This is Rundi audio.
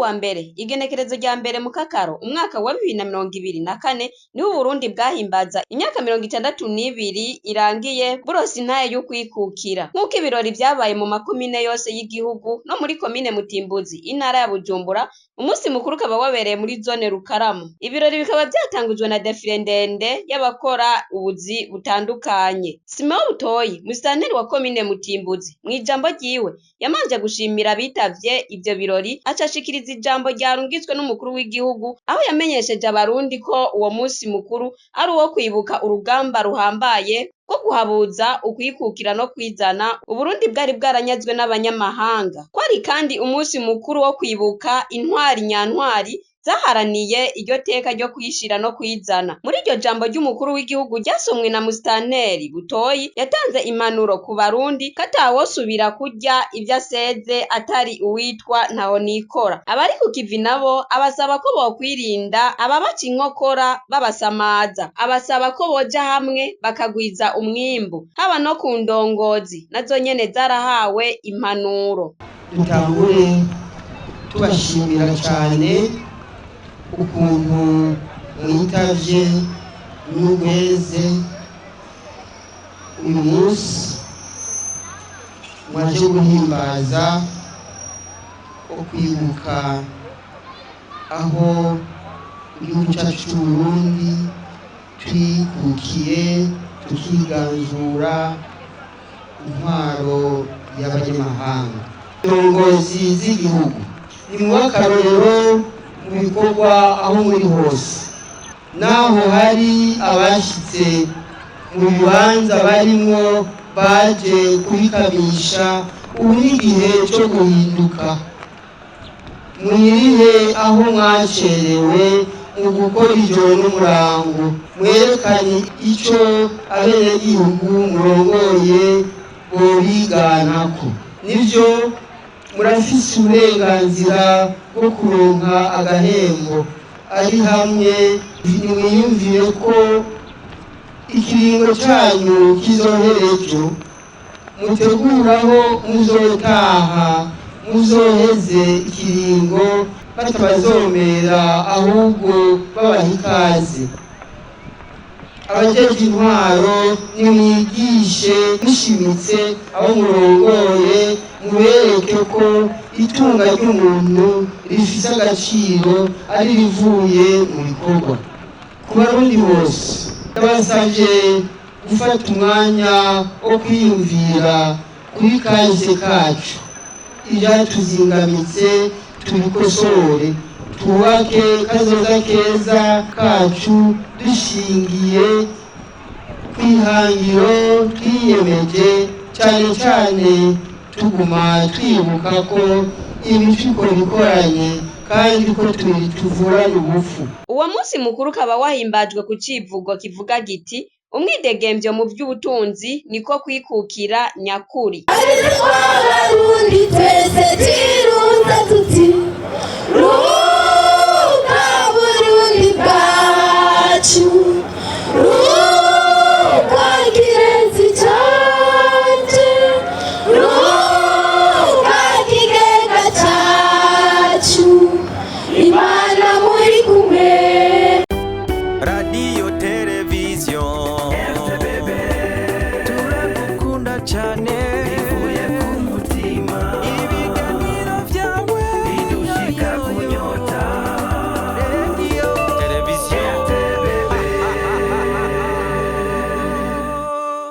wa mbere igenekerezo rya mbere mu kakaro umwaka wa 2024 niho Burundi bwahimbaza imyaka 62 irangiye buronse intahe yo kwikukira. Nk'uko ibirori vyabaye mu makomine yose y'igihugu no muri komine Mutimbuzi intara ya Bujumbura, umunsi mukuru ukaba wabereye muri zone Rukaramu. Ibirori bikaba vyatangujwe na defile ndende y'abakora ubuzi butandukanye. Simeon Butoyi, musitanteri wa komine Mutimbuzi, mw'ijambo ryiwe yamanje gushimira abitavye ivyo birori, acashikiriza ijambo ryarungitswe n'umukuru w'igihugu, aho yamenyesheje abarundi ko uwo munsi mukuru ari uwo kwibuka urugamba ruhambaye rwo guhabuza ukwikukira no kwizana Uburundi bwari bwaranyazwe n'abanyamahanga. Kwari kandi umunsi mukuru wo kwibuka intwari nyantwari zaharaniye iryo teka ryo kwishira no kwizana. Muri iryo jambo ry'umukuru w'igihugu ryasomwe na musitanteri Butoyi, yatanze impanuro ku barundi katawosubira kurya ivyo aseze atari uwitwa ntaho nikora. Abari ku kivi nabo abasaba ko bokwirinda ababaca inkokora babasamaza, abasaba ko boja hamwe bakagwiza umwimbu, haba no ku ndongozi nazo nyene zarahawe impanuro. Dutangure tubashimira cyane ukuntu mwitavye n'ugweze uyu munsi mwaje guhimbaza wo kwibuka aho igihugu cacu c'Uburundi twikukiye tukiganzura intwaro y'abanyamahanga. Indongozi z'igihugu nimwe akarorero mu bikorwa aho muri hose, naho hari abashitse mu bibanza barimwo baje kubikamisha. Ubu ni igihe cyo guhinduka, mwirihe aho mwacerewe mu gukora ijoro n'umurango, mwerekane ico abenegihugu murongoye bobiganako. Nivyo murafise uburenganzira bwo kuronka agahembo, ari hamwe nimwiyumvire ko ikiringo canyu kizoherejo, muteguraho muzotaha muzoheze ikiringo batabazomera ahubwo babaha ikaze. Abajeje intwaro nimwigishe mushimitse abo murongoye, mubereke ko itunga ry'umuntu rifise agaciro ari rivuye mu bikorwa. Ku barundi bose ndabasavye gufata umwanya wo kwiyumvira kuri kahise kacu, ivyatuzingamitse tubikosore, twubake kazoza keza kacu dushingiye kw'ihangiro twiyemeje, cane cane tuguma twibuka ko imifuko bikoranye kandi ko tuvurana ubufu. Uwo munsi mukuru ukaba wahimbajwe ku civugo kivuga giti umwidegemvyo mu vy'ubutunzi niko kwikukira nyakuri. Abarundi twese tirunza tuti ruka Burundi bwa